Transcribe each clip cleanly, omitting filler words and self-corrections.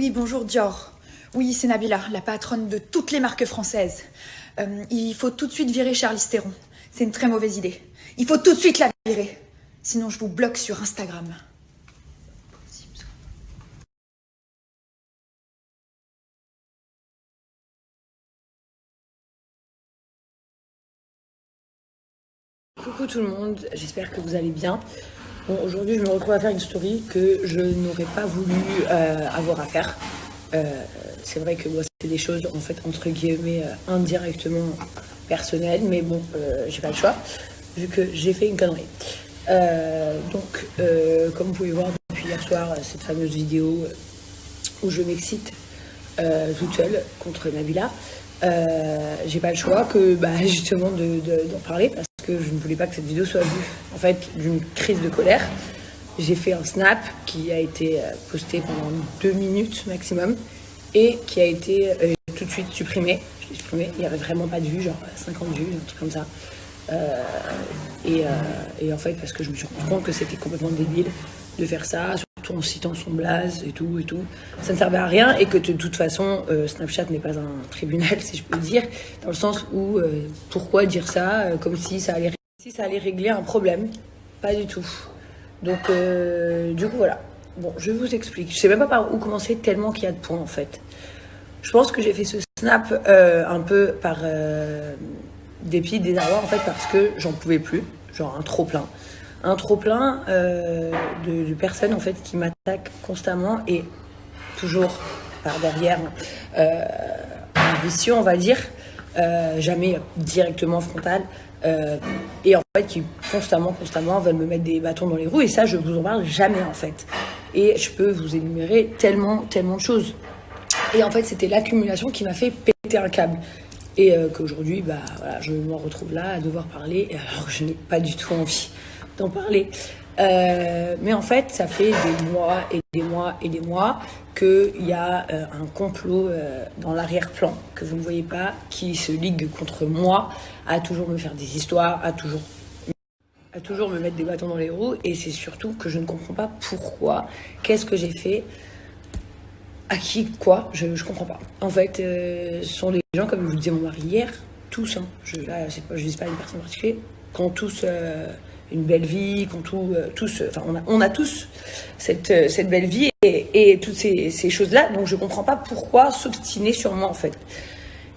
Oui, bonjour Dior. Oui, c'est Nabila, la patronne de toutes les marques françaises. Il faut tout de suite virer Charlize Theron. C'est une très mauvaise idée. Il faut tout de suite la virer. Sinon, je vous bloque sur Instagram. Coucou tout le monde, j'espère que vous allez bien. Bon, aujourd'hui je me retrouve à faire une story que je n'aurais pas voulu avoir à faire. C'est vrai que moi c'est des choses en fait entre guillemets indirectement personnelles, mais bon, j'ai pas le choix vu que j'ai fait une connerie. Comme vous pouvez voir depuis hier soir, cette fameuse vidéo où je m'excite toute seule contre Nabila. J'ai pas le choix que justement d'en parler parce que je ne voulais pas que cette vidéo soit vue en fait d'une crise de colère. J'ai fait un snap qui a été posté pendant 2 minutes maximum et qui a été tout de suite supprimé. Je l'ai supprimé, il n'y avait vraiment pas de vues, genre 50 vues, un truc comme ça. Et en fait parce que je me suis rendu compte que c'était complètement débile de faire ça, surtout en citant son blaze et tout, ça ne servait à rien et que de toute façon Snapchat n'est pas un tribunal si je peux dire, dans le sens où pourquoi dire ça comme si ça allait régler un problème, pas du tout. Donc du coup voilà, bon je vous explique, je sais même pas par où commencer tellement qu'il y a de points en fait. Je pense que j'ai fait ce snap un peu par dépit, désarroi en fait parce que j'en pouvais plus, genre un trop plein de personnes en fait qui m'attaquent constamment et toujours par derrière en vicieux on va dire, jamais directement frontal, et en fait qui constamment veulent me mettre des bâtons dans les roues et ça je vous en parle jamais en fait et je peux vous énumérer tellement de choses et en fait c'était l'accumulation qui m'a fait péter un câble et qu'aujourd'hui voilà, je m'en retrouve là à devoir parler alors que je n'ai pas du tout envie d'en parler. Mais en fait, ça fait des mois qu'il y a un complot dans l'arrière-plan que vous ne voyez pas, qui se ligue contre moi, à toujours me faire des histoires, à toujours me mettre des bâtons dans les roues. Et c'est surtout que je ne comprends pas pourquoi, qu'est-ce que j'ai fait, à qui, quoi, je comprends pas. En fait, ce sont des gens, comme je vous disais mon mari hier, tous, hein, je dis pas une personne particulière, qui ont tous une belle vie, on a tous cette belle vie et toutes ces choses-là, donc je comprends pas pourquoi s'obstiner sur moi en fait.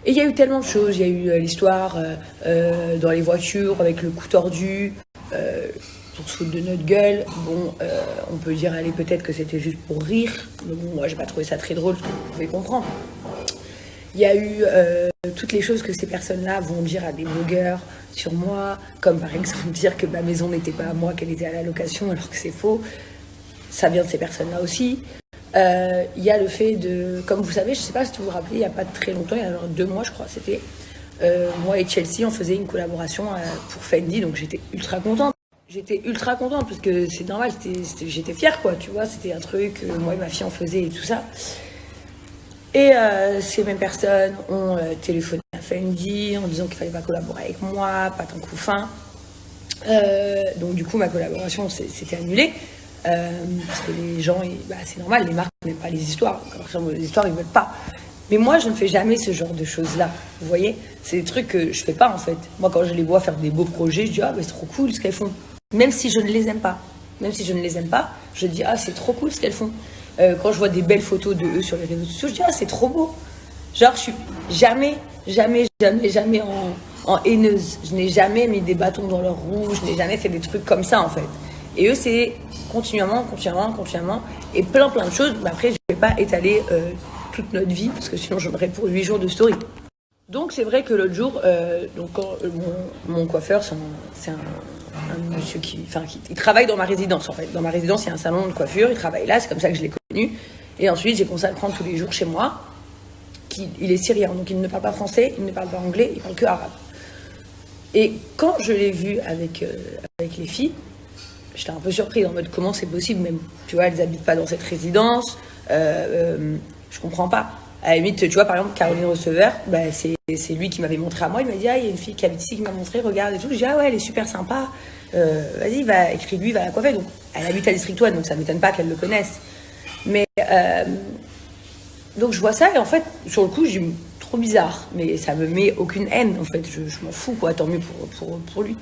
Et il y a eu tellement de choses, il y a eu l'histoire dans les voitures avec le cou tordu, pour se foutre de notre gueule. Bon, on peut dire allez peut-être que c'était juste pour rire, mais bon moi j'ai pas trouvé ça très drôle, ce que vous pouvez comprendre. Il y a eu toutes les choses que ces personnes-là vont dire à des blogueurs sur moi, comme par exemple dire que ma maison n'était pas à moi, qu'elle était à la location, alors que c'est faux. Ça vient de ces personnes-là aussi. Il y a le fait de, comme vous savez, je ne sais pas si vous vous rappelez, il n'y a pas très longtemps, il y a genre 2 mois je crois, c'était moi et Chelsea, on faisait une collaboration pour Fendi, donc j'étais ultra contente. Parce que c'est normal, j'étais fière quoi, tu vois, c'était un truc, moi et ma fille on faisait et tout ça. Et ces mêmes personnes ont téléphoné à Fendi en disant qu'il fallait pas collaborer avec moi, pas tant couffin. Donc du coup ma collaboration s'était annulée parce que les gens, c'est normal, les marques n'aiment pas les histoires. Les histoires ils veulent pas. Mais moi je ne fais jamais ce genre de choses là. Vous voyez, c'est des trucs que je fais pas en fait. Moi quand je les vois faire des beaux projets, je dis c'est trop cool ce qu'elles font. Même si je ne les aime pas, je dis c'est trop cool ce qu'elles font. Quand je vois des belles photos de eux sur les réseaux sociaux, je dis c'est trop beau. Genre je suis jamais en haineuse. Je n'ai jamais mis des bâtons dans leurs roues, je n'ai jamais fait des trucs comme ça en fait. Et eux c'est continuellement et plein de choses. Mais après je vais pas étaler toute notre vie parce que sinon j'en aurais pour 8 jours de story. Donc c'est vrai que l'autre jour, mon coiffeur, c'est un monsieur qui travaille dans ma résidence en fait. Dans ma résidence, il y a un salon de coiffure, il travaille là, c'est comme ça que je l'ai connu. Et ensuite, j'ai commencé à le prendre tous les jours chez moi. Il est syrien, donc il ne parle pas français, il ne parle pas anglais, il parle que arabe. Et quand je l'ai vu avec les filles, j'étais un peu surprise en mode comment c'est possible même. Tu vois, elles habitent pas dans cette résidence, je comprends pas. À la limite, tu vois, par exemple, Caroline Receveur, c'est lui qui m'avait montré à moi. Il m'a dit, il y a une fille qui habite ici qui m'a montré, regarde et tout. Je dis, ouais, elle est super sympa. Vas-y, écris-lui, va la coiffer. Donc, elle habite à District 1, donc ça m'étonne pas qu'elle le connaisse. Mais Donc je vois ça et en fait, sur le coup, je dis trop bizarre, mais ça me met aucune haine en fait, je m'en fous quoi, tant mieux pour lui.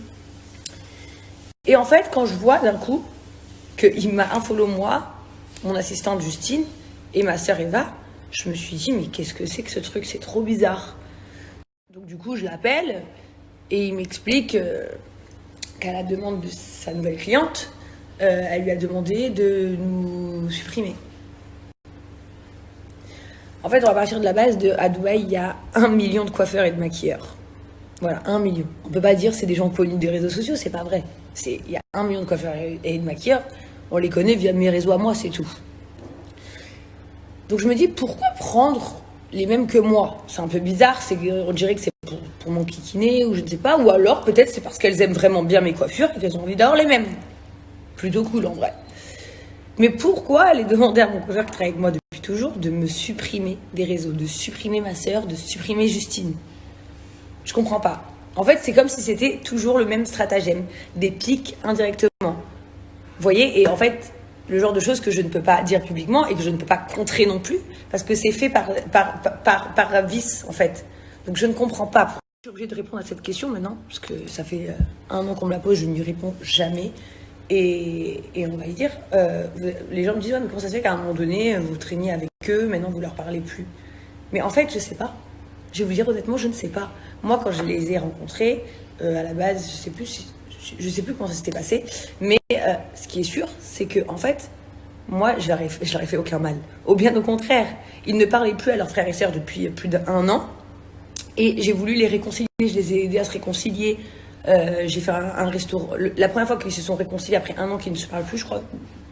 Et en fait, quand je vois d'un coup qu'il m'a unfollow moi, mon assistante Justine et ma sœur Eva, je me suis dit mais qu'est-ce que c'est que ce truc, c'est trop bizarre. Donc du coup, je l'appelle et il m'explique qu'à la demande de sa nouvelle cliente, elle lui a demandé de nous supprimer. En fait, on va partir de la base à Dubaï, il y a 1 million de coiffeurs et de maquilleurs. Voilà, 1 million. On peut pas dire c'est des gens connus des réseaux sociaux, c'est pas vrai. Il y a 1 million de coiffeurs et de maquilleurs, on les connaît via mes réseaux à moi, c'est tout. Donc je me dis, pourquoi prendre les mêmes que moi? C'est un peu bizarre, on dirait que c'est pour mon kikiné ou je ne sais pas, ou alors peut-être c'est parce qu'elles aiment vraiment bien mes coiffures et qu'elles ont envie d'avoir les mêmes. Plutôt cool en vrai. Mais pourquoi aller demander à mon coiffeur qui travaille avec moi depuis toujours de me supprimer des réseaux, de supprimer ma sœur, de supprimer Justine? Je comprends pas. En fait, c'est comme si c'était toujours le même stratagème, des pics indirectement. Vous voyez? Et en fait, le genre de choses que je ne peux pas dire publiquement et que je ne peux pas contrer non plus, parce que c'est fait par vice, en fait. Donc je ne comprends pas. Je suis obligée de répondre à cette question maintenant, parce que ça fait 1 an qu'on me la pose, je ne lui réponds jamais. Et on va y dire, les gens me disent, ouais, mais comment ça se fait qu'à un moment donné, vous traîniez avec eux, maintenant vous leur parlez plus? Mais en fait, je sais pas. Je vais vous dire honnêtement, je ne sais pas. Moi, quand je les ai rencontrés, à la base, je sais plus comment ça s'était passé, mais ce qui est sûr, c'est que en fait, moi, je leur ai fait aucun mal. Au bien au contraire, ils ne parlaient plus à leurs frères et sœurs depuis plus d'1 an, et j'ai voulu les réconcilier. Je les ai aidés à se réconcilier. J'ai fait un restaurant. La première fois qu'ils se sont réconciliés après 1 an qu'ils ne se parlent plus, je crois.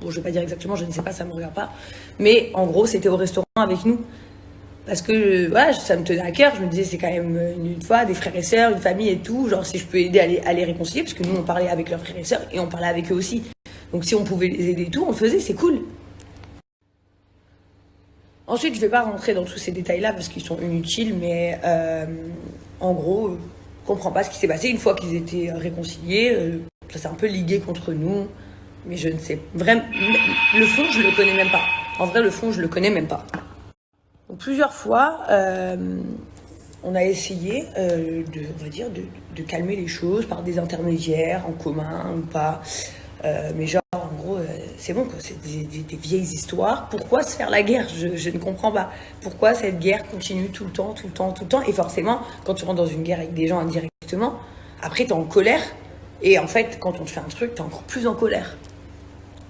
Bon, je vais pas dire exactement, je ne sais pas, ça me regarde pas. Mais en gros, c'était au restaurant avec nous. Parce que voilà, ça me tenait à cœur. Je me disais, c'est quand même une fois des frères et sœurs, une famille et tout. Genre, si je peux aider à les réconcilier, parce que nous, on parlait avec leurs frères et sœurs et on parlait avec eux aussi. Donc, si on pouvait les aider et tout, on le faisait, c'est cool. Ensuite, je vais pas rentrer dans tous ces détails-là parce qu'ils sont inutiles, mais en gros, je comprends pas ce qui s'est passé une fois qu'ils étaient réconciliés. Ça s'est un peu ligué contre nous, mais je ne sais vraiment. Le fond, je le connais même pas. En vrai, le fond, je le connais même pas. Donc, plusieurs fois, on a essayé on va dire, de calmer les choses par des intermédiaires en commun ou pas. Mais genre, en gros, c'est bon, quoi. C'est des vieilles histoires. Pourquoi se faire la guerre? Je ne comprends pas. Pourquoi cette guerre continue tout le temps? Et forcément, quand tu rentres dans une guerre avec des gens indirectement, après, t'es en colère. Et en fait, quand on te fait un truc, t'es encore plus en colère.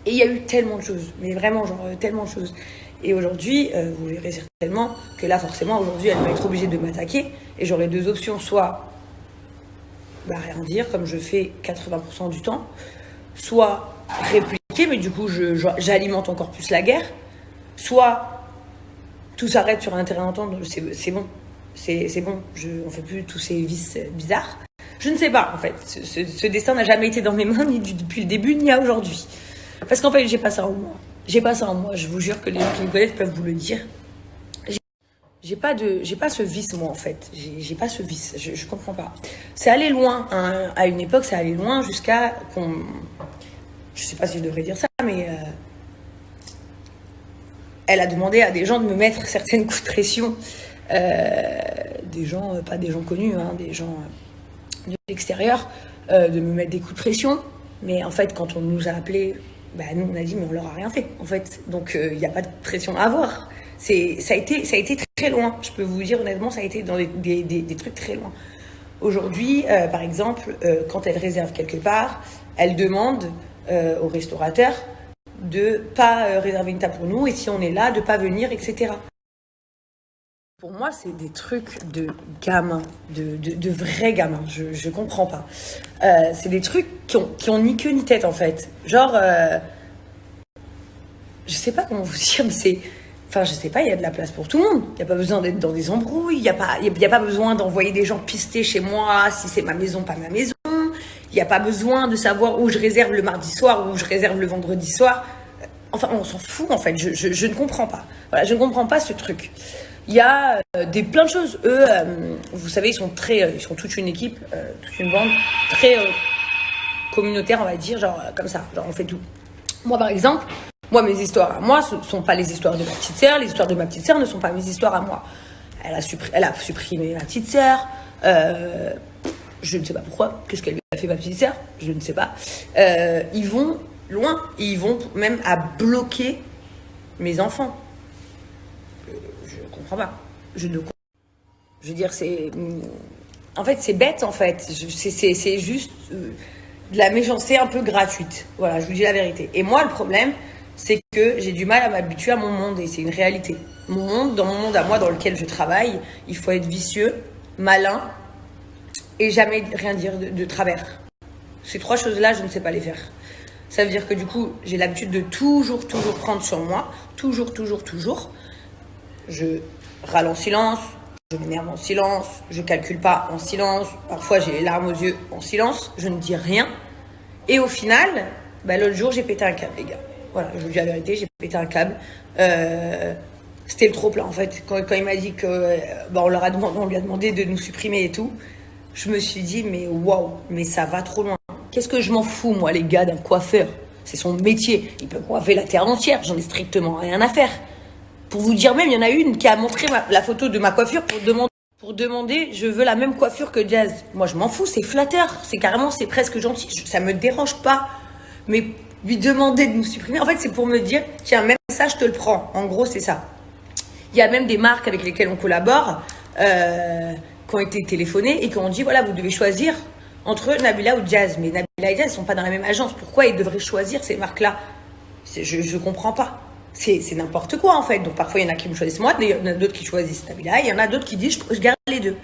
Et il y a eu tellement de choses. Mais vraiment, genre, tellement de choses. Et aujourd'hui, vous verrez certainement que là, forcément, aujourd'hui, elle va être obligée de m'attaquer. Et j'aurai 2 options. Soit rien dire, comme je fais 80% du temps. Soit répliquer, mais du coup, j'alimente encore plus la guerre. Soit tout s'arrête sur un terrain d'entente, c'est bon. C'est bon, on fait plus tous ces vices bizarres. Je ne sais pas, en fait. Ce destin n'a jamais été dans mes mains, ni depuis le début, ni à aujourd'hui. Parce qu'en fait, j'ai pas ça en moi. Je vous jure que les gens qui me connaissent peuvent vous le dire. J'ai pas ce vice, moi, en fait. J'ai pas ce vice. Je comprends pas. C'est allé loin, hein. À une époque, ça allait loin jusqu'à qu'on... Je sais pas si je devrais dire ça, mais... Elle a demandé à des gens de me mettre certaines coups de pression. Des gens, pas des gens connus, hein, des gens de l'extérieur, de me mettre des coups de pression. Mais en fait, quand on nous a appelés, nous, on a dit, mais on leur a rien fait, en fait. Donc, il n'y a pas de pression à avoir. Ça a été très loin. Je peux vous dire honnêtement, ça a été dans des trucs très loin. Aujourd'hui, par exemple, quand elle réserve quelque part, elle demande au restaurateur de pas réserver une table pour nous et si on est là, de pas venir, etc. Pour moi, c'est des trucs de gamins, de vrais gamins. Je comprends pas. C'est des trucs qui ont ni queue ni tête en fait. Genre, je sais pas comment vous dire, mais c'est... Enfin, je sais pas, il y a de la place pour tout le monde. Il n'y a pas besoin d'être dans des embrouilles. Il n'y a pas besoin d'envoyer des gens pister chez moi si c'est ma maison, pas ma maison. Il n'y a pas besoin de savoir où je réserve le mardi soir ou où je réserve le vendredi soir. Enfin, on s'en fout, en fait. Je ne comprends pas. Voilà, je ne comprends pas ce truc. Il y a plein de choses. Eux, vous savez, ils sont toute une équipe, toute une bande, très communautaire, on va dire, genre comme ça. Genre, on fait tout. Moi, par exemple, Moi, mes histoires à moi, ce ne sont pas les histoires de ma petite sœur. Les histoires de ma petite sœur ne sont pas mes histoires à moi. Elle a supprimé ma petite sœur. Je ne sais pas pourquoi. Qu'est-ce qu'elle lui a fait, ma petite sœur? Je ne sais pas. Ils vont loin. Ils vont même à bloquer mes enfants. Je ne comprends pas. Je veux dire, c'est... En fait, c'est bête, en fait. C'est juste de la méchanceté un peu gratuite. Voilà, je vous dis la vérité. Et moi, le problème, c'est que j'ai du mal à m'habituer à mon monde. Et c'est une réalité. Dans mon monde à moi, dans lequel je travaille, il faut être vicieux, malin et jamais rien dire de travers. Ces 3 choses-là, je ne sais pas les faire. Ça veut dire que du coup, j'ai l'habitude de toujours prendre sur moi. Toujours. Je râle en silence. Je m'énerve en silence, je calcule pas en silence, parfois j'ai les larmes aux yeux en silence, je ne dis rien. Et au final, l'autre jour j'ai pété un câble, les gars. Voilà, je vous dis la vérité, j'ai pété un câble. C'était le trop plein en fait. Quand il m'a dit que on lui a demandé de nous supprimer et tout, je me suis dit mais waouh, mais ça va trop loin. Qu'est-ce que je m'en fous moi les gars d'un coiffeur? C'est son métier, il peut coiffer la terre entière, j'en ai strictement rien à faire. Pour vous dire même, il y en a une qui a montré la photo de ma coiffure pour demander je veux la même coiffure que Jazz. Moi, je m'en fous, c'est flatteur. C'est presque gentil. Ça me dérange pas. Mais lui demander de nous supprimer, en fait, c'est pour me dire tiens, même ça, je te le prends. En gros, c'est ça. Il y a même des marques avec lesquelles on collabore qui ont été téléphonées et qui ont dit voilà, vous devez choisir entre Nabila ou Jazz. Mais Nabila et Jazz ne sont pas dans la même agence. Pourquoi ils devraient choisir ces marques-là? Je comprends pas. C'est n'importe quoi en fait. Donc parfois il y en a qui me choisissent moi, il y en a d'autres qui choisissent Nabila, il y en a d'autres qui disent je garde les deux.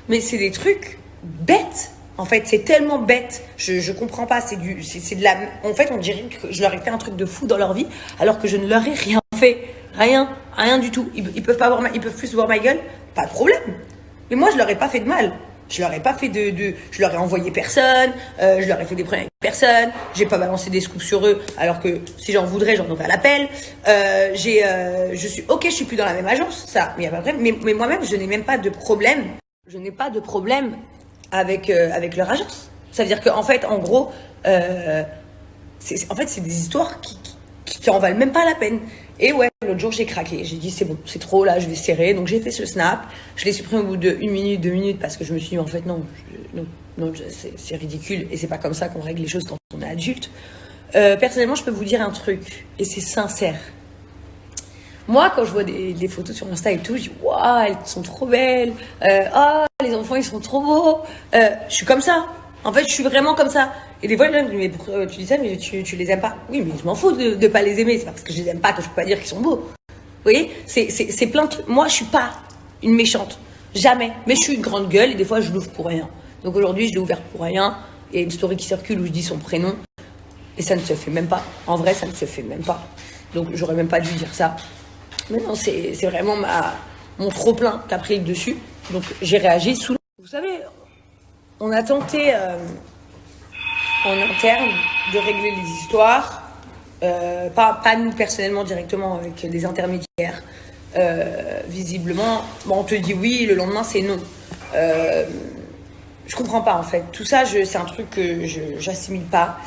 Mais c'est des trucs bêtes. En fait, c'est tellement bête. Je comprends pas. C'est de la. En fait, on dirait que je leur ai fait un truc de fou dans leur vie, alors que je ne leur ai rien fait. Rien du tout. Ils peuvent pas ils peuvent plus voir ma gueule. Pas de problème. Mais moi, je leur ai pas fait de mal. Je leur ai pas fait je leur ai envoyé personne, je leur ai fait des problèmes avec personne, j'ai pas balancé des scoops sur eux, alors que si j'en voudrais, j'en aurais à l'appel. Je suis plus dans la même agence, ça, mais y a pas de problème. Mais moi-même, je n'ai même pas de problème. Je n'ai pas de problème avec leur agence. Ça veut dire qu'en fait, en gros, c'est des histoires qui en valent même pas la peine. Et ouais, l'autre jour, j'ai craqué. J'ai dit, c'est bon, c'est trop, là, je vais serrer. Donc, j'ai fait ce snap. Je l'ai supprimé au bout de 1 minute, 2 minutes, parce que je me suis dit, en fait, non, c'est ridicule. Et c'est pas comme ça qu'on règle les choses quand on est adulte. Personnellement, je peux vous dire un truc, et c'est sincère. Moi, quand je vois des photos sur Insta et tout, je dis, waouh, elles sont trop belles. Les enfants, ils sont trop beaux. Je suis comme ça. En fait, je suis vraiment comme ça. Et des fois, les gens me disent, mais pourquoi tu dis ça, mais tu les aimes pas? Oui, mais je m'en fous de pas les aimer. C'est pas parce que je les aime pas que je peux pas dire qu'ils sont beaux. Vous voyez, c'est plein de trucs. Moi, je suis pas une méchante. Jamais. Mais je suis une grande gueule et des fois, je l'ouvre pour rien. Donc aujourd'hui, je l'ai ouvert pour rien. Il y a une story qui circule où je dis son prénom. Et ça ne se fait même pas. En vrai, ça ne se fait même pas. Donc, j'aurais même pas dû dire ça. Mais non, c'est vraiment mon trop-plein qui a pris le dessus. Donc, j'ai réagi sous... Vous savez, on a tenté en interne de régler les histoires. Pas nous personnellement directement, avec des intermédiaires. Visiblement, on te dit oui, le lendemain, c'est non. Je comprends pas, en fait. Tout ça, c'est un truc que j'assimile pas.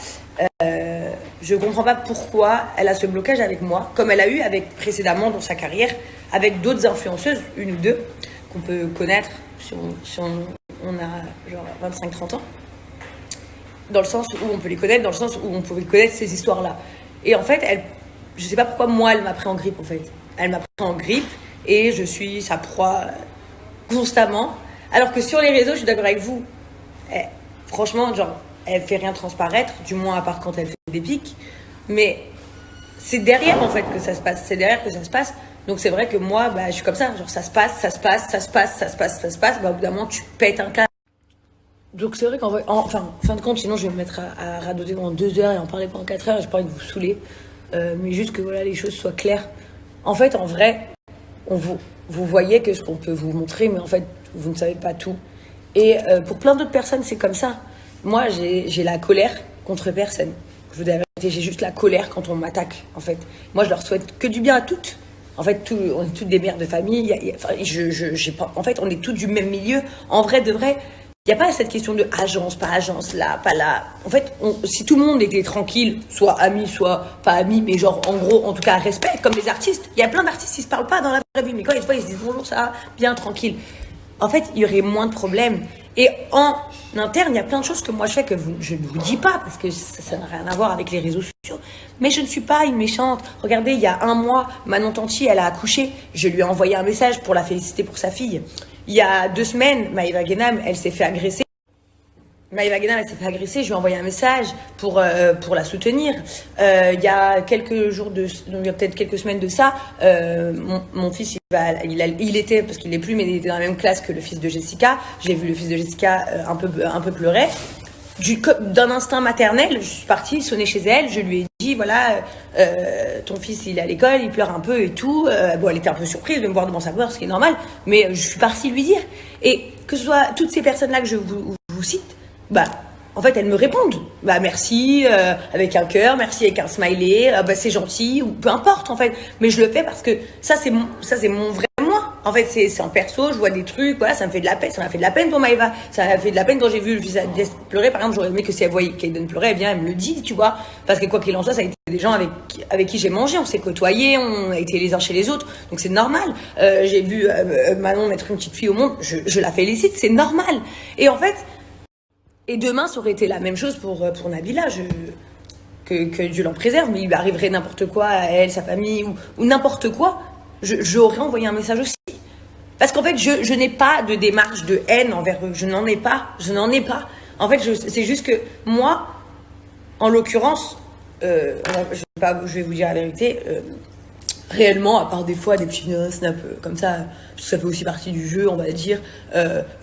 Je comprends pas pourquoi elle a ce blocage avec moi, comme elle a eu précédemment dans sa carrière, avec d'autres influenceuses, une ou deux, qu'on peut connaître si on a genre 25-30 ans. Dans le sens où on peut les connaître, dans le sens où on pouvait connaître ces histoires-là. Et en fait, je sais pas pourquoi moi, elle m'a pris en grippe, en fait. Elle m'a pris en grippe et je suis sa proie constamment. Alors que sur les réseaux, je suis d'accord avec vous. Franchement, genre, elle fait rien transparaître, du moins à part quand elle fait des pics. Mais c'est derrière, en fait, que ça se passe. C'est derrière que ça se passe. Donc c'est vrai que moi, je suis comme ça. Genre, ça se passe. Au bout d'un moment, tu pètes un câble. Donc c'est vrai qu'en fin de compte, sinon je vais me mettre à radoter pendant 2 heures et en parler pendant 4 heures et j'ai pas envie de vous saouler. Mais juste que voilà, les choses soient claires. En fait, en vrai, vous voyez que ce qu'on peut vous montrer, mais en fait, vous ne savez pas tout. Et pour plein d'autres personnes, c'est comme ça. Moi, j'ai la colère contre personne. Je vous dis la vérité, j'ai juste la colère quand on m'attaque, en fait. Moi, je leur souhaite que du bien à toutes. En fait, on est toutes des mères de famille. En fait, on est toutes du même milieu. En vrai, de vrai, Il n'y a pas cette question de agence, pas agence, là, pas là. En fait, si tout le monde était tranquille, soit amis, soit pas amis, mais genre, en gros, en tout cas, respect, comme les artistes. Il y a plein d'artistes qui se parlent pas dans la vraie vie, mais quand ils se voient, ils se disent bonjour, ça va, bien, tranquille. En fait, il y aurait moins de problèmes. Et en interne, il y a plein de choses que moi je fais que je ne vous dis pas, parce que ça n'a rien à voir avec les réseaux sociaux. Mais je ne suis pas une méchante. Regardez, il y a un mois, Manon Tanti, elle a accouché. Je lui ai envoyé un message pour la féliciter pour sa fille. Il y a 2 semaines, Maëva Guénam, elle s'est fait agresser. Je lui ai envoyé un message pour la soutenir. Il y a quelques jours il y a peut-être quelques semaines de ça, mon fils, il était, parce qu'il n'est plus, mais il était dans la même classe que le fils de Jessica. J'ai vu le fils de Jessica un peu pleurer. D'un instinct maternel, je suis partie sonner chez elle, je lui ai dit, voilà, ton fils, il est à l'école, il pleure un peu et tout. Bon, elle était un peu surprise de me voir devant sa porte, ce qui est normal, mais je suis partie lui dire. Et que ce soit toutes ces personnes-là que je vous cite, bah, en fait, elles me répondent. Bah, merci, avec un cœur, merci avec un smiley, bah, c'est gentil, ou peu importe, en fait. Mais je le fais parce que ça, c'est mon vrai moi. En fait, c'est en perso, je vois des trucs, voilà, ça me fait de la peine. Ça m'a fait de la peine pour Maëva. Ça m'a fait de la peine quand j'ai vu le fils d'Agnès pleurer. Par exemple, j'aurais aimé que si elle voyait Kaden pleurer, elle vient, elle me le dit, tu vois. Parce que quoi qu'il en soit, ça a été des gens avec qui j'ai mangé, on s'est côtoyés, on a été les uns chez les autres. Donc c'est normal. J'ai vu Manon mettre une petite fille au monde, je la félicite, c'est normal. Et en fait, et demain, ça aurait été la même chose pour Nabila. Que Dieu l'en préserve, mais il lui arriverait n'importe quoi à elle, sa famille, ou n'importe quoi. J'aurais envoyé un message aussi. Parce qu'en fait, je n'ai pas de démarche de haine envers eux. Je n'en ai pas. En fait, c'est juste que moi, en l'occurrence, je vais vous dire la vérité, réellement, à part des fois des petits snaps comme ça, parce que ça fait aussi partie du jeu, on va dire.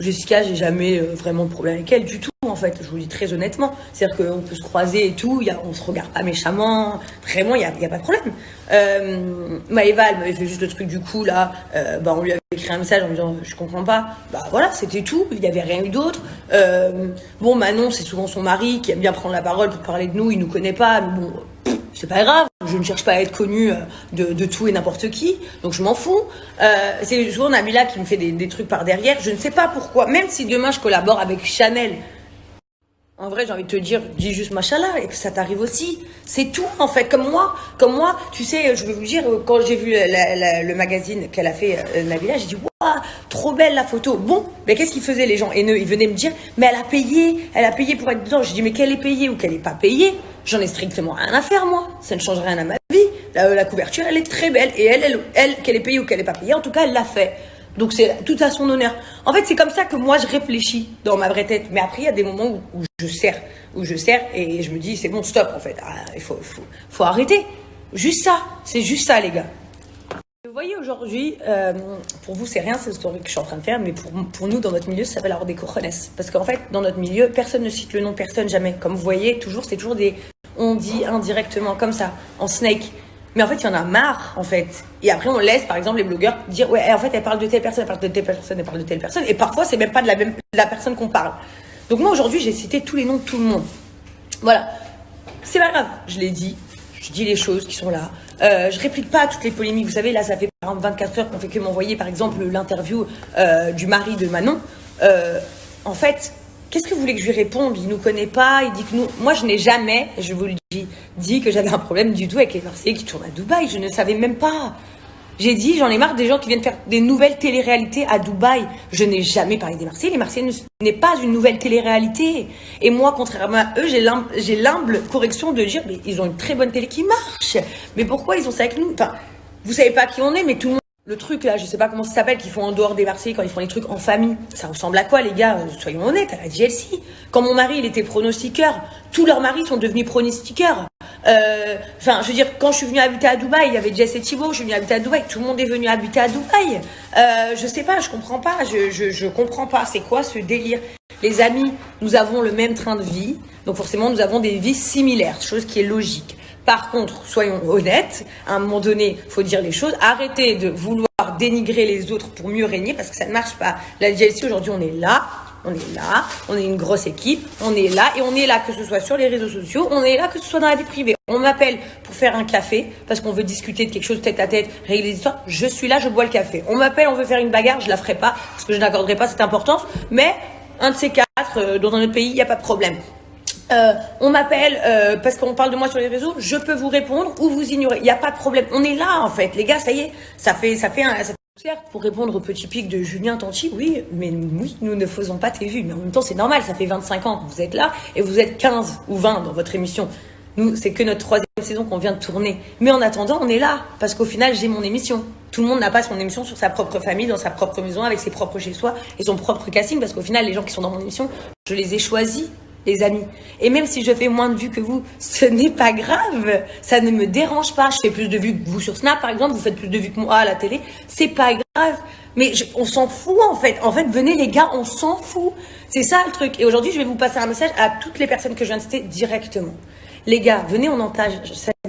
Jessica, j'ai jamais vraiment de problème avec elle du tout, en fait. Je vous le dis très honnêtement. C'est-à-dire qu'on peut se croiser et tout, on se regarde pas méchamment. Vraiment, il y a pas de problème. Maëva, elle m'avait fait juste le truc du coup, là. On lui avait écrit un message en me disant je comprends pas. Bah voilà, c'était tout. Il n'y avait rien eu d'autre. Manon, c'est souvent son mari qui aime bien prendre la parole pour parler de nous. Il nous connaît pas, mais bon. C'est pas grave, je ne cherche pas à être connue de tout et n'importe qui, donc je m'en fous. C'est toujours Nabila qui me fait des trucs par derrière, je ne sais pas pourquoi, même si demain je collabore avec Chanel. En vrai, j'ai envie de te dire, dis juste machallah et que ça t'arrive aussi. C'est tout, en fait. Comme moi, tu sais, je vais vous dire, quand j'ai vu le magazine qu'elle a fait, Nabila, j'ai dit, waouh, trop belle la photo. Bon, mais qu'est-ce qu'ils faisaient les gens haineux? Ils venaient me dire, mais elle a payé pour être dedans. J'ai dit, mais qu'elle est payée ou qu'elle n'est pas payée, j'en ai strictement rien à faire, moi. Ça ne change rien à ma vie. La couverture, elle est très belle. Et elle, qu'elle est payée ou qu'elle n'est pas payée, en tout cas, elle l'a fait. Donc c'est tout à son honneur. En fait, c'est comme ça que moi je réfléchis dans ma vraie tête. Mais après, il y a des moments où je sers et je me dis c'est bon, stop en fait. Il faut arrêter. Juste ça, c'est juste ça les gars. Vous voyez aujourd'hui, pour vous c'est rien, c'est ce que je suis en train de faire, mais pour nous dans notre milieu ça s'appelle avoir des cojones. Parce qu'en fait dans notre milieu, personne ne cite le nom de personne jamais. Comme vous voyez, c'est toujours on dit indirectement comme ça, en snake. Mais en fait, il y en a marre, en fait. Et après, on laisse, par exemple, les blogueurs dire, ouais, en fait, elle parle de telle personne, elle parle de telle personne, elle parle de telle personne. Et parfois, c'est même pas de la personne qu'on parle. Donc moi, aujourd'hui, j'ai cité tous les noms de tout le monde. Voilà. C'est pas grave. Je l'ai dit. Je dis les choses qui sont là. Je réplique pas à toutes les polémiques. Vous savez, là, ça fait par exemple 24 heures qu'on fait que m'envoyer, par exemple, l'interview du mari de Manon. En fait, qu'est-ce que vous voulez que je lui réponde? Il nous connaît pas, il dit que nous... Moi, je n'ai jamais, je vous le dis, dit que j'avais un problème du tout avec les Marseillais qui tournent à Dubaï. Je ne savais même pas. J'ai dit, j'en ai marre des gens qui viennent faire des nouvelles téléréalités à Dubaï. Je n'ai jamais parlé des Marseillais. Les Marseillais n'est pas une nouvelle télé-réalité. Et moi, contrairement à eux, j'ai l'humble correction de dire, mais ils ont une très bonne télé qui marche. Mais pourquoi ils ont ça avec nous? Enfin, vous savez pas qui on est, mais tout le monde... Le truc là, je sais pas comment ça s'appelle, qu'ils font en dehors des Marseillais quand ils font les trucs en famille. Ça ressemble à quoi les gars? Soyons honnêtes, à la GLC. Quand mon mari il était pronostiqueur, tous leurs maris sont devenus pronostiqueurs. Enfin, je veux dire, quand je suis venue habiter à Dubaï, il y avait Jess et Thibaut, je suis venue habiter à Dubaï, tout le monde est venu habiter à Dubaï. Je sais pas, je comprends pas, je comprends pas. C'est quoi ce délire? Les amis, nous avons le même train de vie, donc forcément nous avons des vies similaires, chose qui est logique. Par contre, soyons honnêtes, à un moment donné, il faut dire les choses. Arrêtez de vouloir dénigrer les autres pour mieux régner, parce que ça ne marche pas. La GLC, aujourd'hui, on est une grosse équipe, on est là, et on est là que ce soit sur les réseaux sociaux, on est là que ce soit dans la vie privée. On m'appelle pour faire un café, parce qu'on veut discuter de quelque chose tête à tête, régler les histoires, je suis là, je bois le café. On m'appelle, on veut faire une bagarre, je la ferai pas, parce que je n'accorderai pas cette importance, mais un de ces quatre, dans un autre pays, il n'y a pas de problème. On m'appelle parce qu'on parle de moi sur les réseaux, je peux vous répondre ou vous ignorer. Il n'y a pas de problème. On est là, en fait. Les gars, ça y est, ça fait certes, pour répondre au petit pic de Julien Tanti, oui, mais oui, nous ne faisons pas tes vues. Mais en même temps, c'est normal, ça fait 25 ans que vous êtes là et vous êtes 15 ou 20 dans votre émission. Nous, c'est que notre 3e saison qu'on vient de tourner. Mais en attendant, on est là parce qu'au final, j'ai mon émission. Tout le monde n'a pas son émission sur sa propre famille, dans sa propre maison, avec ses propres chez-soi et son propre casting parce qu'au final, les gens qui sont dans mon émission, je les ai choisis. Les amis. Et même si je fais moins de vues que vous, ce n'est pas grave. Ça ne me dérange pas. Je fais plus de vues que vous sur Snap, par exemple. Vous faites plus de vues que moi à la télé. C'est pas grave. Mais on s'en fout, en fait. En fait, venez, les gars, on s'en fout. C'est ça, le truc. Et aujourd'hui, je vais vous passer un message à toutes les personnes que je viens de citer directement. Les gars, venez, on entage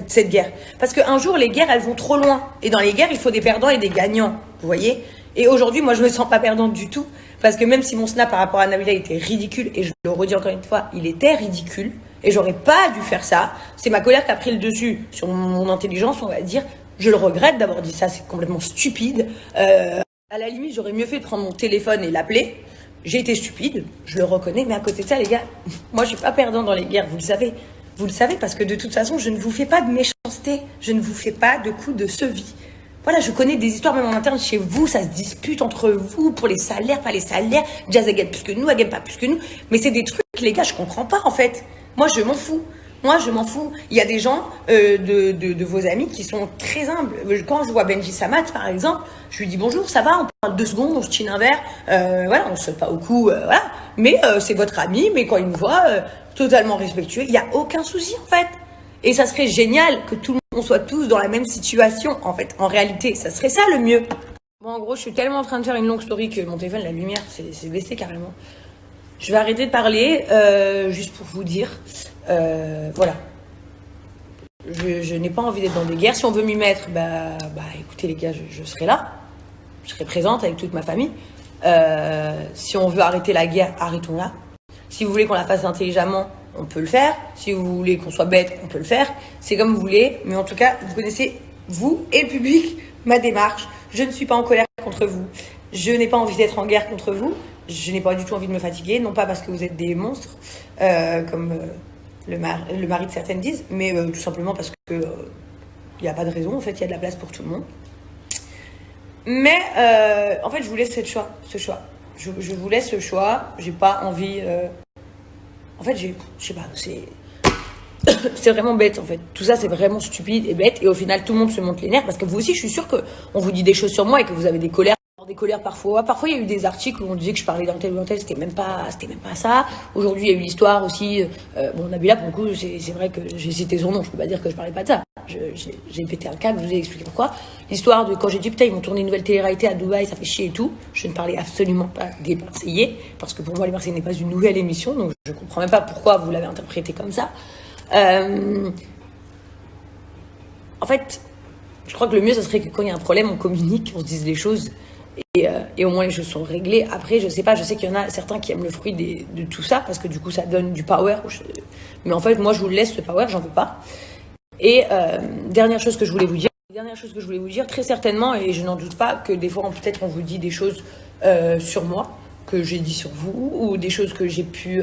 cette guerre. Parce qu'un jour, les guerres, elles vont trop loin. Et dans les guerres, il faut des perdants et des gagnants. Vous voyez ? Et aujourd'hui, moi, je me sens pas perdante du tout. Parce que même si mon snap par rapport à Nabila était ridicule, et je le redis encore une fois, il était ridicule, et j'aurais pas dû faire ça, c'est ma colère qui a pris le dessus sur mon intelligence, on va dire. Je le regrette d'avoir dit ça, c'est complètement stupide. À la limite, j'aurais mieux fait de prendre mon téléphone et l'appeler. J'ai été stupide, je le reconnais, mais à côté de ça, les gars, moi, je suis pas perdant dans les guerres, vous le savez. Vous le savez, parce que de toute façon, je ne vous fais pas de méchanceté, je ne vous fais pas de coups de sevis. Voilà, je connais des histoires même en interne chez vous, ça se dispute entre vous pour les salaires, pas les salaires. Jazz, elle gagne plus que nous, elle gagne pas plus que nous. Mais c'est des trucs, les gars, je comprends pas en fait. Moi, je m'en fous. Il y a des gens de vos amis qui sont très humbles. Quand je vois Benji Samat, par exemple, je lui dis bonjour, ça va, on parle 2 secondes, on se chine un verre. Voilà, on se saute pas au cou, voilà. Mais c'est votre ami, mais quand il me voit, totalement respectueux, il n'y a aucun souci en fait. Et ça serait génial que tout le monde soit tous dans la même situation, en fait. En réalité, ça serait ça le mieux. Bon, en gros, je suis tellement en train de faire une longue story que mon téléphone, la lumière, c'est baissé carrément. Je vais arrêter de parler, juste pour vous dire, voilà. Je n'ai pas envie d'être dans des guerres. Si on veut m'y mettre, écoutez les gars, je serai là. Je serai présente avec toute ma famille. Si on veut arrêter la guerre, arrêtons-la. Si vous voulez qu'on la fasse intelligemment, on peut le faire. Si vous voulez qu'on soit bête, on peut le faire. C'est comme vous voulez. Mais en tout cas, vous connaissez, vous et le public, ma démarche. Je ne suis pas en colère contre vous. Je n'ai pas envie d'être en guerre contre vous. Je n'ai pas du tout envie de me fatiguer. Non pas parce que vous êtes des monstres, comme le mari de certaines disent, mais tout simplement parce que il n'y a pas de raison. En fait, il y a de la place pour tout le monde. Mais en fait, je vous laisse ce choix. Je vous laisse ce choix. J'ai pas envie... En fait, je sais pas, c'est vraiment bête en fait. Tout ça, c'est vraiment stupide et bête. Et au final, tout le monde se monte les nerfs parce que vous aussi, je suis sûre qu'on vous dit des choses sur moi et que vous avez des colères. Des colères parfois. Parfois, il y a eu des articles où on disait que je parlais d'un tel ou d'un tel, c'était même pas ça. Aujourd'hui, il y a eu l'histoire aussi. Nabila, pour le coup, c'est vrai que j'ai cité son nom, je peux pas dire que je parlais pas de ça. J'ai pété un câble, je vous ai expliqué pourquoi. L'histoire de quand j'ai dit putain, ils vont tourner une nouvelle télé-réalité à Dubaï, ça fait chier et tout. Je ne parlais absolument pas des Marseillais, parce que pour moi, les Marseillais n'est pas une nouvelle émission, donc je comprends même pas pourquoi vous l'avez interprété comme ça. En fait, je crois que le mieux, ce serait que quand il y a un problème, on communique, on se dise les choses. Et au moins les choses sont réglées. Après, je sais pas, je sais qu'il y en a certains qui aiment le fruit de tout ça, parce que du coup, ça donne du power. Mais en fait, moi, je vous le laisse, ce power, j'en veux pas. Et dernière chose que je voulais vous dire, très certainement, et je n'en doute pas, que des fois, peut-être on vous dit des choses sur moi, que j'ai dit sur vous, ou des choses que j'ai pu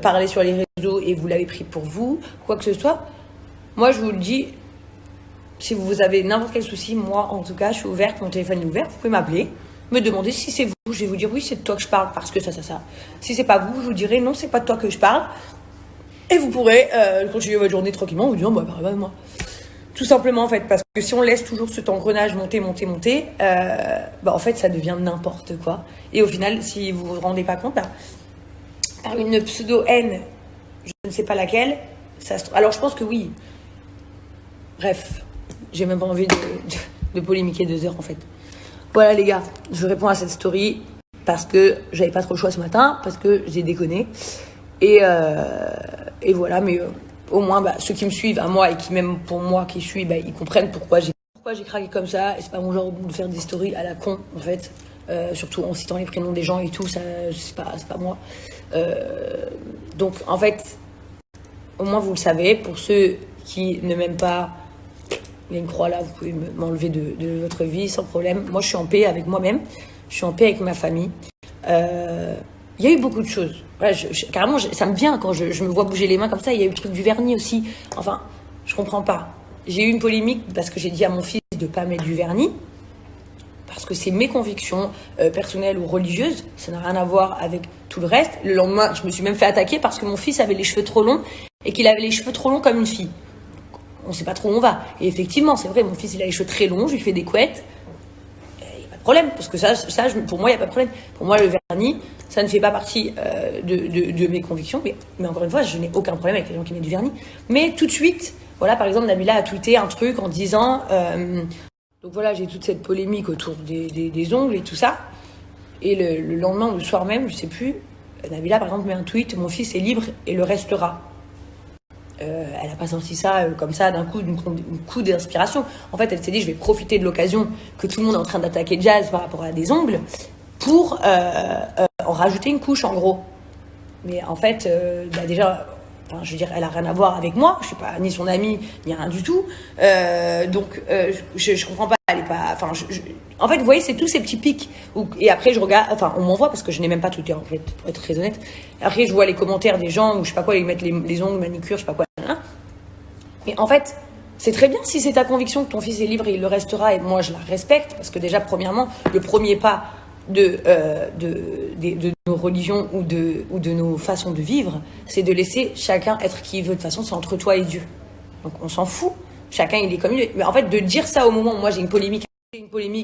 parler sur les réseaux et vous l'avez pris pour vous, quoi que ce soit. Moi, je vous le dis, si vous avez n'importe quel souci, moi, en tout cas, je suis ouverte, mon téléphone est ouvert, vous pouvez m'appeler, me demander si c'est vous, je vais vous dire oui, c'est de toi que je parle, parce que ça. Si c'est pas vous, je vous dirai non, c'est pas de toi que je parle, et vous pourrez continuer votre journée tranquillement, vous dire moi. Tout simplement, en fait, parce que si on laisse toujours cet engrenage monter, en fait, ça devient n'importe quoi. Et au final, si vous vous rendez pas compte, par une pseudo-haine, je ne sais pas laquelle, alors je pense que oui. Bref. J'ai même pas envie de polémiquer 2 heures en fait. Voilà les gars, je réponds à cette story parce que j'avais pas trop le choix ce matin, parce que j'ai déconné. Et voilà, mais au moins ceux qui me suivent à moi et qui même pour moi qui suis, ils comprennent pourquoi j'ai craqué comme ça. Et c'est pas mon genre de faire des stories à la con en fait. Surtout en citant les prénoms des gens et tout, ça c'est pas moi. Donc en fait, au moins vous le savez, pour ceux qui ne m'aiment pas, il y a une croix là, vous pouvez m'enlever de votre vie sans problème. Moi, je suis en paix avec moi-même. Je suis en paix avec ma famille. Il y a eu beaucoup de choses. Ouais, carrément, ça me vient quand je me vois bouger les mains comme ça. Il y a eu le truc du vernis aussi. Enfin, je comprends pas. J'ai eu une polémique parce que j'ai dit à mon fils de pas mettre du vernis. Parce que c'est mes convictions personnelles ou religieuses. Ça n'a rien à voir avec tout le reste. Le lendemain, je me suis même fait attaquer parce que mon fils avait les cheveux trop longs et qu'il avait les cheveux trop longs comme une fille. On sait pas trop où on va. Et effectivement, c'est vrai, mon fils, il a les cheveux très longs, je lui fais des couettes. Il n'y a pas de problème, parce que ça pour moi, il n'y a pas de problème. Pour moi, le vernis, ça ne fait pas partie de mes convictions. Mais encore une fois, je n'ai aucun problème avec les gens qui mettent du vernis. Mais tout de suite, voilà, par exemple, Nabila a tweeté un truc en disant... donc voilà, j'ai toute cette polémique autour des ongles et tout ça. Et le lendemain ou le soir même, je sais plus, Nabila, par exemple, met un tweet, mon fils est libre et le restera. Elle n'a pas sorti ça comme ça d'un coup, d'un coup d'inspiration. En fait, elle s'est dit, je vais profiter de l'occasion que tout le monde est en train d'attaquer Jazz par rapport à des ongles pour en rajouter une couche, en gros. Mais en fait, déjà, enfin, je veux dire, elle a rien à voir avec moi. Je suis pas ni son amie, ni rien du tout. Donc, je comprends pas. Elle est pas. Enfin, en fait, vous voyez, c'est tous ces petits pics. Et après, je regarde. Enfin, on m'envoie parce que je n'ai même pas Twitter, en fait, pour être très honnête. Après, je vois les commentaires des gens où je sais pas quoi, ils mettent les ongles, manicure, je sais pas quoi. Mais en fait, c'est très bien si c'est ta conviction que ton fils est libre et il le restera. Et moi, je la respecte parce que déjà, premièrement, le premier pas de nos religions ou de nos façons de vivre, c'est de laisser chacun être qui il veut. De toute façon, c'est entre toi et Dieu. Donc, on s'en fout. Chacun, il est comme il est. Mais en fait, de dire ça au moment où moi, j'ai une polémique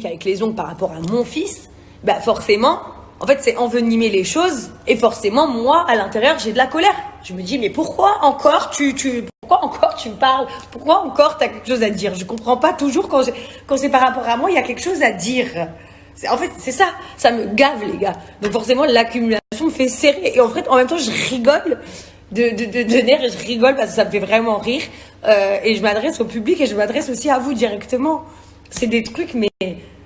avec les ongles par rapport à mon fils, bah forcément, en fait, c'est envenimer les choses. Et forcément, moi, à l'intérieur, j'ai de la colère. Je me dis, mais pourquoi encore pourquoi encore tu me parles? Pourquoi encore tu as quelque chose à dire? Je comprends pas toujours quand c'est par rapport à moi, il y a quelque chose à dire. En fait, c'est ça. Ça me gave, les gars. Donc forcément, l'accumulation me fait serrer. Et en fait, en même temps, je rigole de nerfs et je rigole parce que ça me fait vraiment rire. Et je m'adresse au public et je m'adresse aussi à vous directement. C'est des trucs, mais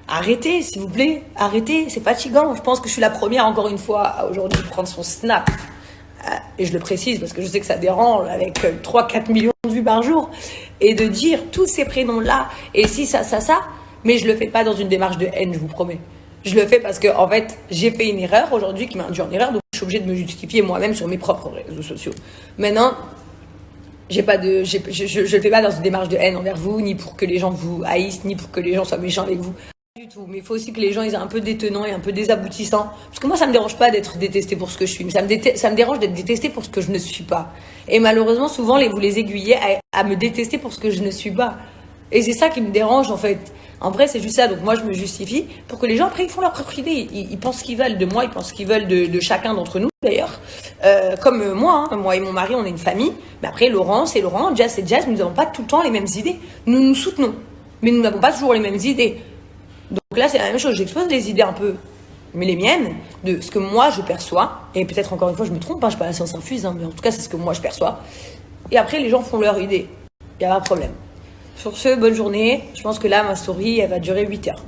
arrêtez, s'il vous plaît. Arrêtez, c'est fatigant. Je pense que je suis la première, encore une fois, à aujourd'hui prendre son snap. Et je le précise parce que je sais que ça dérange avec 3-4 millions de vues par jour. Et de dire tous ces prénoms-là, et si ça, mais je le fais pas dans une démarche de haine, je vous promets. Je le fais parce que, en fait, j'ai fait une erreur aujourd'hui qui m'a induit en erreur, donc je suis obligée de me justifier moi-même sur mes propres réseaux sociaux. Maintenant, je le fais pas dans une démarche de haine envers vous, ni pour que les gens vous haïssent, ni pour que les gens soient méchants avec vous. Du tout, mais il faut aussi que les gens ils aient un peu des tenants et un peu des aboutissants, parce que moi ça me dérange pas d'être détesté pour ce que je suis, mais ça me dérange d'être détesté pour ce que je ne suis pas. Et malheureusement souvent vous les aiguillez à me détester pour ce que je ne suis pas, et c'est ça qui me dérange en fait. En vrai c'est juste ça, donc moi je me justifie pour que les gens après ils font leur propre idée, ils pensent ce qu'ils veulent de moi, ils pensent ce qu'ils veulent de chacun d'entre nous d'ailleurs, comme moi, hein, moi et mon mari on est une famille, mais après Laurent c'est Laurent, Jazz c'est Jazz, nous n'avons pas tout le temps les mêmes idées, nous nous soutenons, mais nous n'avons pas toujours les mêmes idées. Donc là, c'est la même chose. J'expose des idées un peu, mais les miennes, de ce que moi je perçois. Et peut-être encore une fois, je me trompe, hein, je ne suis pas la science infuse, hein, mais en tout cas, c'est ce que moi je perçois. Et après, les gens font leur idée. Il n'y a pas de problème. Sur ce, bonne journée. Je pense que là, ma story, elle va durer 8 heures.